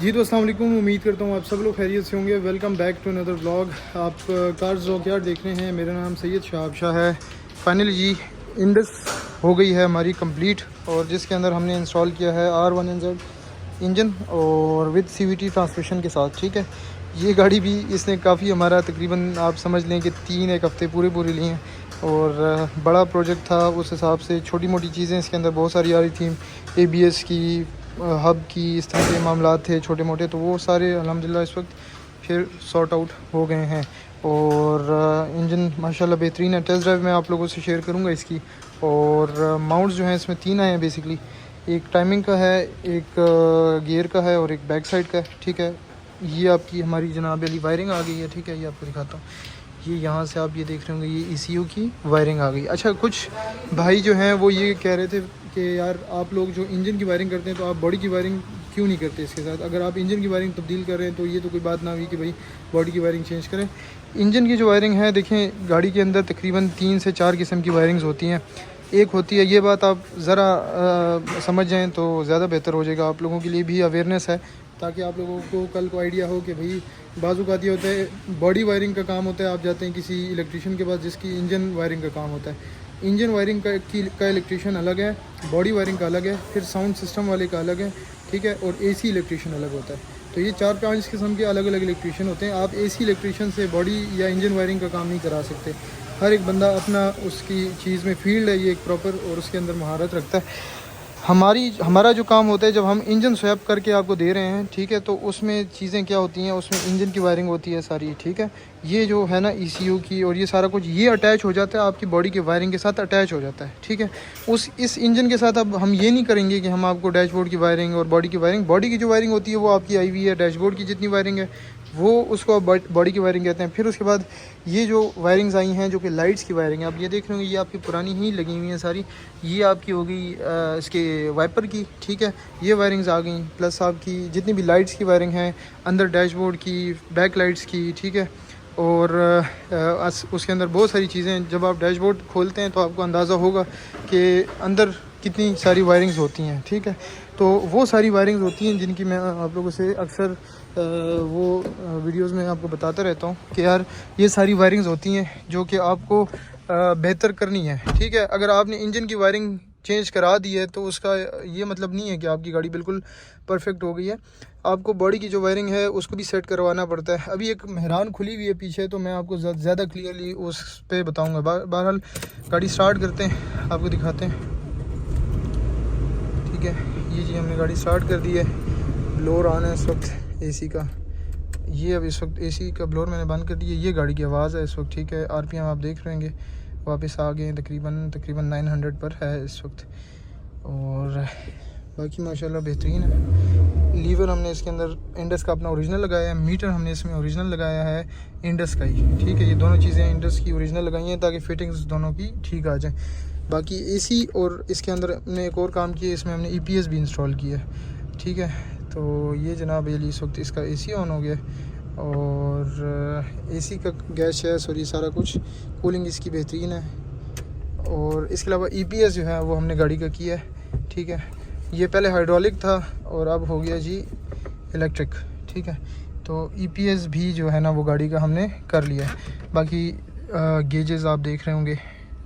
जी तो अस्सलाम वालेकुम। उम्मीद करता हूँ आप सब लोग खैरियत से होंगे। Welcome back to another vlog. आप कार्स रॉकयार्ड देख रहे हैं। मेरा नाम सैयद शाहब शाह है। फाइनली जी इंडस हो गई है हमारी कंप्लीट, और जिसके अंदर हमने इंस्टॉल किया है R1NZ इंजन और विद CVT ट्रांसमिशन के साथ। ठीक है, ये गाड़ी भी इसने काफ़ी हमारा तकरीबन आप समझ लें कि 3-1 हफ़्ते पूरे लिए हैं, और बड़ा प्रोजेक्ट था। उस हिसाब से छोटी मोटी चीज़ें इसके अंदर बहुत सारी आ रही थी, ABS की, हब की, इस तरह के मामला थे छोटे मोटे, तो वो सारे अल्हम्दुलिल्लाह इस वक्त फिर सॉर्ट आउट हो गए हैं। और इंजन माशाल्लाह बेहतरीन है। टेस्ट ड्राइव मैं आप लोगों से शेयर करूंगा इसकी। और माउंट्स जो हैं इसमें 3 आए हैं बेसिकली। एक टाइमिंग का है, एक गियर का है और एक बैक साइड का है। ठीक है, ये आपकी हमारी जनाब अली वायरिंग आ गई है। ठीक है, ये आपको दिखाता हूँ। ये यहाँ से आप ये देख रहे होंगे, ये ECU की वायरिंग आ गई। अच्छा, कुछ भाई जो हैं वो ये कह रहे थे कि यार आप लोग जो इंजन की वायरिंग करते हैं तो आप बॉडी की वायरिंग क्यों नहीं करते इसके साथ। अगर आप इंजन की वायरिंग तब्दील कर रहे हैं तो ये तो कोई बात ना हुई कि भाई बॉडी की वायरिंग चेंज करें। इंजन की जो वायरिंग है, देखें गाड़ी के अंदर तकरीबन 3 से 4 किस्म की वायरिंग्स होती हैं। एक होती है, ये बात आप ज़रा समझ जाएँ तो ज़्यादा बेहतर हो जाएगा, आप लोगों के लिए भी अवेयरनेस है, ताकि आप लोगों को कल को आइडिया हो कि भाई बाज़-औक़ात ये होता है बॉडी वायरिंग का काम होता है, आप जाते हैं किसी इलेक्ट्रीशियन के पास जिसकी इंजन वायरिंग का काम होता है। इंजन वायरिंग का इलेक्ट्रीशियन अलग है, बॉडी वायरिंग का अलग है, फिर साउंड सिस्टम वाले का अलग है। ठीक है, और AC इलेक्ट्रीशियन अलग होता है। तो ये 4-5 किस्म के अलग अलग इलेक्ट्रीशियन होते हैं। आप AC इलेक्ट्रीशियन से बॉडी या इंजन वायरिंग का काम नहीं करा सकते। हर एक बंदा अपना उसकी चीज़ में फील्ड है ये एक प्रॉपर, और उसके अंदर महारत रखता है। हमारा जो काम होता है, जब हम इंजन स्वैप करके आपको दे रहे हैं, ठीक है, तो उसमें चीज़ें क्या होती हैं, उसमें इंजन की वायरिंग होती है सारी। ठीक है, ये जो है ना ECU की और ये सारा कुछ ये अटैच हो जाता है आपकी बॉडी के वायरिंग के साथ अटैच हो जाता है। ठीक है, इस इंजन के साथ अब हम ये नहीं करेंगे कि हम आपको डैशबोर्ड की वायरिंग और बॉडी की जो वायरिंग होती है वो आपकी आई हुई है। डैशबोर्ड की जितनी वायरिंग है वो उसको बॉडी की वायरिंग कहते हैं। फिर उसके बाद ये जो वायरिंग्स आई हैं जो कि लाइट्स की वायरिंग है, आप ये देख रहे होंगे, ये आपकी पुरानी ही लगी हुई हैं सारी। ये आपकी हो गई इसके वाइपर की। ठीक है, ये वायरिंग्स आ गई, प्लस आपकी जितनी भी लाइट्स की वायरिंग है, अंदर डैशबोर्ड की, बैक लाइट्स की। ठीक है, और उसके अंदर बहुत सारी चीज़ें, जब आप डैशबोर्ड खोलते हैं तो आपको अंदाज़ा होगा कि अंदर कितनी सारी वायरिंग्स होती हैं। ठीक है, तो वो सारी वायरिंग्स होती हैं जिनकी मैं आप लोगों से अक्सर वो वीडियोज़ में आपको बताता रहता हूँ कि यार ये सारी वायरिंग्स होती हैं जो कि आपको बेहतर करनी है। ठीक है, अगर आपने इंजन की वायरिंग चेंज करा दी है तो उसका ये मतलब नहीं है कि आपकी गाड़ी बिल्कुल परफेक्ट हो गई है। आपको बॉडी की जो वायरिंग है उसको भी सेट करवाना पड़ता है। अभी एक मेहरान खुली हुई है पीछे, तो मैं आपको ज़्यादा क्लियरली उस पर बताऊँगा। बहरहाल गाड़ी स्टार्ट करते हैं, आपको दिखाते हैं। ठीक है, ये जी हमने गाड़ी स्टार्ट कर दी है। ब्लोर ऑन है इस वक्त AC का। ये अब इस वक्त AC का ब्लोर मैंने बंद कर दिया। ये गाड़ी की आवाज़ है इस वक्त। ठीक है, RPM आप देख रहे होंगे वापस आ गए, तकरीबन 900 पर है इस वक्त। और बाकी माशाल्लाह बेहतरीन है। लीवर हमने इसके अंदर इंडस का अपना ओरिजिनल लगाया है, मीटर हमने इसमें ओरिजिनल लगाया है इंडस का ही। ठीक है, ये दोनों चीज़ें इंडस की ओरिजिनल लगाई हैं ताकि फिटिंग्स दोनों की ठीक आ जाए। बाकी AC और इसके अंदर हमने एक और काम किया, इसमें हमने EPS भी इंस्टॉल किया है। ठीक है, तो ये जनाब ये इस वक्त इसका AC ऑन हो गया, और AC का गैस है, सॉरी सारा कुछ कूलिंग इसकी बेहतरीन है। और इसके अलावा EPS जो है वो हमने गाड़ी का किया है। ठीक है, ये पहले हाइड्रोलिक था और अब हो गया जी इलेक्ट्रिक। ठीक है, तो EPS भी जो है ना वो गाड़ी का हमने कर लिया है। बाकी गेजेस आप देख रहे होंगे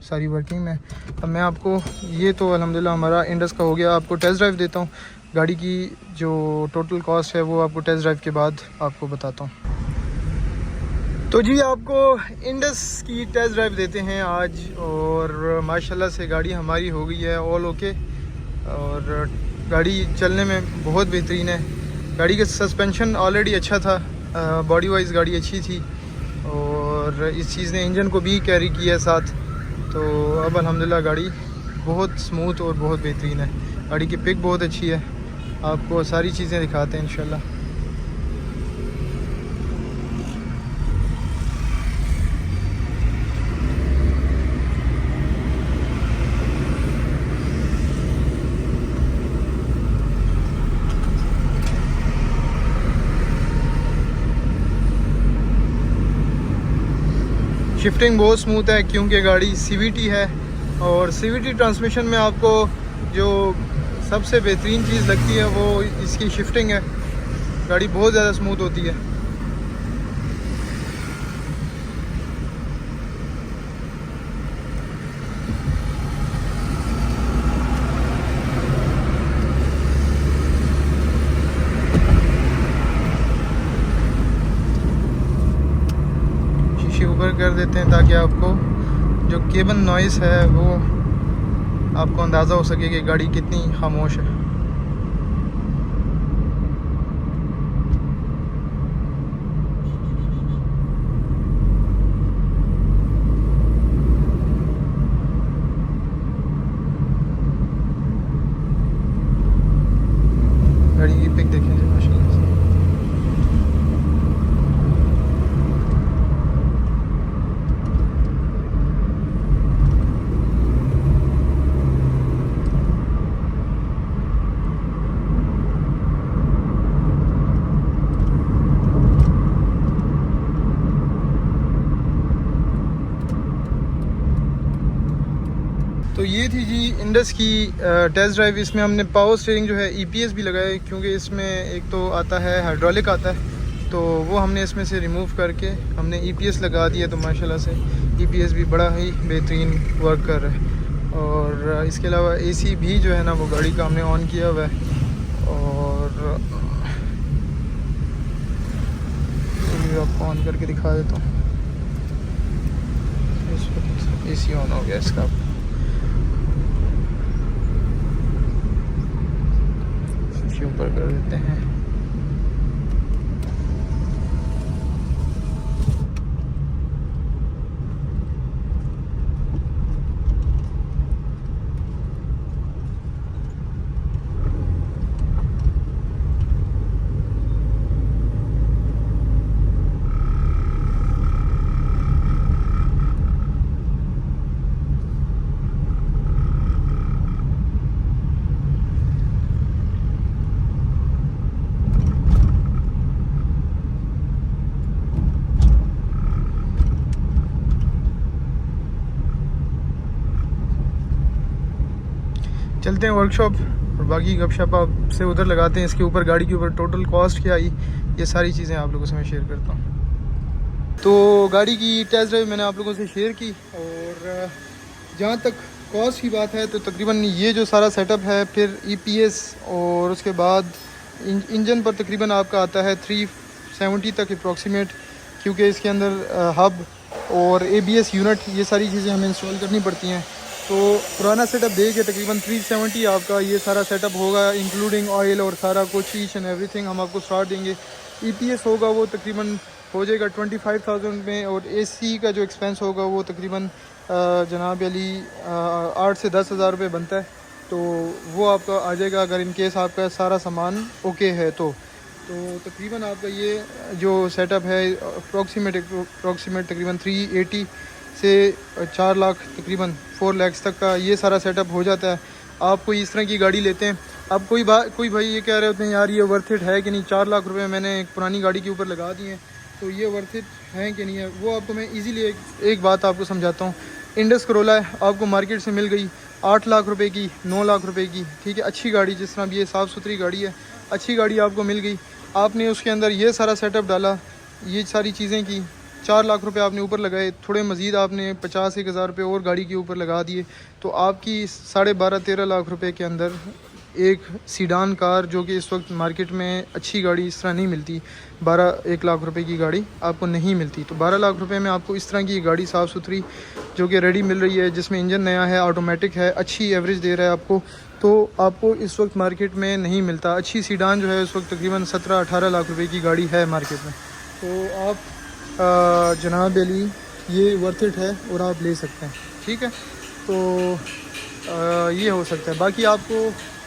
सारी वर्किंग में। अब मैं आपको, ये तो अल्हम्दुलिल्लाह हमारा इंडस का हो गया, आपको टेस्ट ड्राइव देता हूँ। गाड़ी की जो टोटल कॉस्ट है वो आपको टेस्ट ड्राइव के बाद आपको बताता हूँ। तो जी आपको इंडस की टेस्ट ड्राइव देते हैं आज, और माशाल्लाह से गाड़ी हमारी हो गई है ऑल ओके, और गाड़ी चलने में बहुत बेहतरीन है। गाड़ी का सस्पेंशन ऑलरेडी अच्छा था, बॉडी वाइज गाड़ी अच्छी थी, और इस चीज़ ने इंजन को भी कैरी किया साथ। तो अब अल्हम्दुलिल्लाह गाड़ी बहुत स्मूथ और बहुत बेहतरीन है। गाड़ी की पिक बहुत अच्छी है, आपको सारी चीज़ें दिखाते हैं इंशाल्लाह। शिफ्टिंग बहुत स्मूथ है क्योंकि गाड़ी CVT है, और CVT ट्रांसमिशन में आपको जो सबसे बेहतरीन चीज़ लगती है वो इसकी शिफ्टिंग है। गाड़ी बहुत ज़्यादा स्मूथ होती है। शीशे ऊपर कर देते हैं ताकि आपको जो केबन नॉइस है वो आपको अंदाज़ा हो सके कि गाड़ी कितनी खामोश है। गाड़ी की पिक देखें माशाल्लाह से। तो ये थी जी इंडस की टेस्ट ड्राइव। इसमें हमने पावर स्टीयरिंग जो है ईपीएस भी लगाया, क्योंकि इसमें एक तो आता है हाइड्रोलिक आता है, तो वो हमने इसमें से रिमूव करके हमने ईपीएस लगा दिया। तो माशाल्लाह से ईपीएस भी बड़ा ही बेहतरीन वर्क कर रहा है। और इसके अलावा एसी भी जो है ना वो गाड़ी का हमने ऑन किया हुआ है। और आपको ऑन करके दिखा देता हूँ। एसी ऑन हो गया इसका। ऊपर कर देते हैं। चलते हैं वर्कशॉप और बाकी गपशप आपसे उधर लगाते हैं। इसके ऊपर गाड़ी के ऊपर टोटल कॉस्ट क्या आई, ये सारी चीज़ें आप लोगों से मैं शेयर करता हूँ। तो गाड़ी की टेस्ट ड्राइव मैंने आप लोगों से शेयर की। और जहाँ तक कॉस्ट की बात है तो तकरीबन ये जो सारा सेटअप है, फिर ईपीएस और उसके बाद इंजन पर तकरीबन आपका आता है 370 तक अप्रॉक्सीमेट, क्योंकि इसके अंदर हब और एबीएस यूनिट ये सारी चीज़ें हमें इंस्टॉल करनी पड़ती हैं। तो पुराना सेटअप दे के तकरीबन 370 आपका ये सारा सेटअप होगा, इंक्लूडिंग ऑयल और सारा कुछ ईच एंड एवरीथिंग हम आपको स्टार्ट देंगे। ईपीएस होगा वो तकरीबन हो जाएगा 25,000 में, और एसी का जो एक्सपेंस होगा वो तकरीबन जनाब अली 8 से 10,000 रुपये बनता है। तो वो आपका आ जाएगा अगर इन केस आपका सारा सामान ओके है तो तकरीबन आपका ये जो सेटअप है अप्रॉक्सीमेट तकरीबन 380 से 4 लाख तकरीबन 4 लाख तक का ये सारा सेटअप हो जाता है। आप कोई इस तरह की गाड़ी लेते हैं, अब कोई भाई ये कह रहे होते हैं यार ये वर्थ इट है कि नहीं, 4 लाख रुपए मैंने एक पुरानी गाड़ी के ऊपर लगा दिए हैं, तो ये वर्थ इट है कि नहीं है। वो आपको मैं इजीली एक बात आपको समझाता हूँ। इंडस करोला है, आपको मार्केट से मिल गई 8 लाख रुपए की, 9 लाख रुपए की, ठीक है, अच्छी गाड़ी, जिस तरह भी ये साफ़ सुथरी गाड़ी है, अच्छी गाड़ी आपको मिल गई। आपने उसके अंदर ये सारा सेटअप डाला, ये सारी चीज़ें की, 4 लाख रुपए आपने ऊपर लगाए, थोड़े मज़ीद आपने 50-1,000 रुपये और गाड़ी के ऊपर लगा दिए, तो आपकी 12.5-13 लाख रुपए के अंदर एक सीडान कार, जो कि इस वक्त मार्केट में अच्छी गाड़ी इस तरह नहीं मिलती, 12-1 लाख रुपए की गाड़ी आपको नहीं मिलती। तो 12 लाख रुपए में आपको इस तरह की गाड़ी साफ़ सुथरी जो कि रेडी मिल रही है, जिसमें इंजन नया है, ऑटोमेटिक है, अच्छी एवरेज दे रहा है आपको, तो आपको इस वक्त मार्केट में नहीं मिलता। अच्छी सीडान जो है इस वक्त तकरीबन 17-18 लाख रुपए की गाड़ी है मार्केट में। तो आप जनाब अली ये वर्थ इट है और आप ले सकते हैं, ठीक है। तो ये हो सकता है। बाकी आपको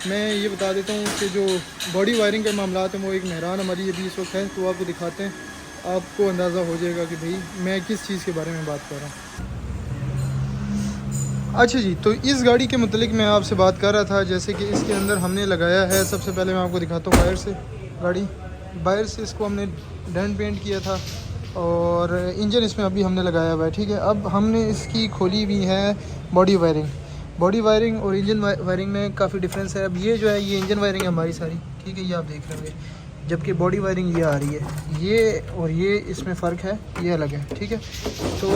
मैं ये बता देता हूँ कि जो बॉडी वायरिंग के मामला हैं वो एक मेहरान हमारी अभी इस वक्त है, तो आपको दिखाते हैं, आपको अंदाज़ा हो जाएगा कि भाई मैं किस चीज़ के बारे में बात कर रहा हूँ। अच्छा जी, तो इस गाड़ी के मतलब मैं आपसे बात कर रहा था, जैसे कि इसके अंदर हमने लगाया है, सबसे पहले मैं आपको दिखाता हूँ बाहर से इसको हमने डेंट पेंट किया था, और इंजन इसमें अभी हमने लगाया हुआ है, ठीक है। अब हमने इसकी खोली हुई है बॉडी वायरिंग और इंजन वायरिंग में काफ़ी डिफरेंस है। अब ये जो है ये इंजन वायरिंग है हमारी सारी, ठीक है, ये आप देख रहे होंगे, जबकि बॉडी वायरिंग ये आ रही है। ये और ये इसमें फ़र्क है, ये अलग है, ठीक है। तो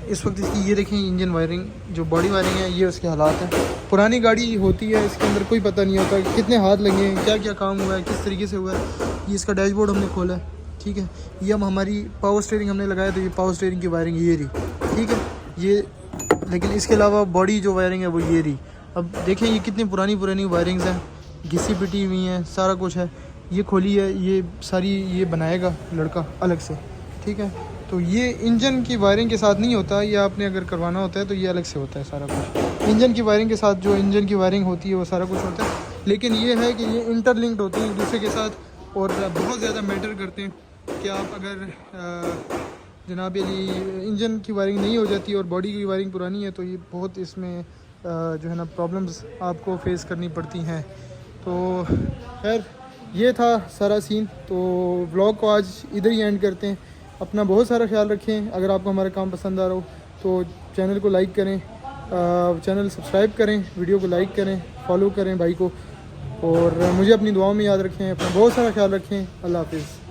इस वक्त इसकी ये देखें इंजन वायरिंग, जो बॉडी वायरिंग है ये उसके हालात हैं। पुरानी गाड़ी होती है, इसके अंदर कोई पता नहीं होता कितने हाथ लगे हैं, क्या क्या काम हुआ है, किस तरीके से हुआ है। ये इसका डैशबोर्ड हमने खोला है, ठीक है। ये अब हमारी पावर स्टीयरिंग हमने लगाया, तो ये पावर स्टीयरिंग की वायरिंग ये रही, ठीक है। ये लेकिन इसके अलावा बॉडी जो वायरिंग है वो ये रही। अब देखें ये कितनी पुरानी पुरानी वायरिंग्स हैं, घिसी पिटी हुई हैं, सारा कुछ है। ये खोली है, ये सारी ये बनाएगा लड़का अलग से, ठीक है। तो ये इंजन की वायरिंग के साथ नहीं होता, ये आपने अगर करवाना होता है तो ये अलग से होता है सारा कुछ। इंजन की वायरिंग के साथ जो इंजन की वायरिंग होती है वो सारा कुछ होता है। लेकिन ये है कि ये इंटरलिंक्ड होते हैं एक दूसरे के साथ और बहुत ज़्यादा मैटर करते हैं कि आप अगर जनाब अली इंजन की वायरिंग नहीं हो जाती और बॉडी की वायरिंग पुरानी है तो ये बहुत इसमें जो है ना प्रॉब्लम्स आपको फेस करनी पड़ती हैं। तो खैर ये था सारा सीन। तो व्लॉग को आज इधर ही एंड करते हैं। अपना बहुत सारा ख्याल रखें। अगर आपको हमारा काम पसंद आ रहा हो तो चैनल को लाइक करें, चैनल सब्सक्राइब करें, वीडियो को लाइक करें, फॉलो करें भाई को, और मुझे अपनी दुआओं में याद रखें। अपना बहुत सारा ख्याल रखें। अल्लाह हाफिज़।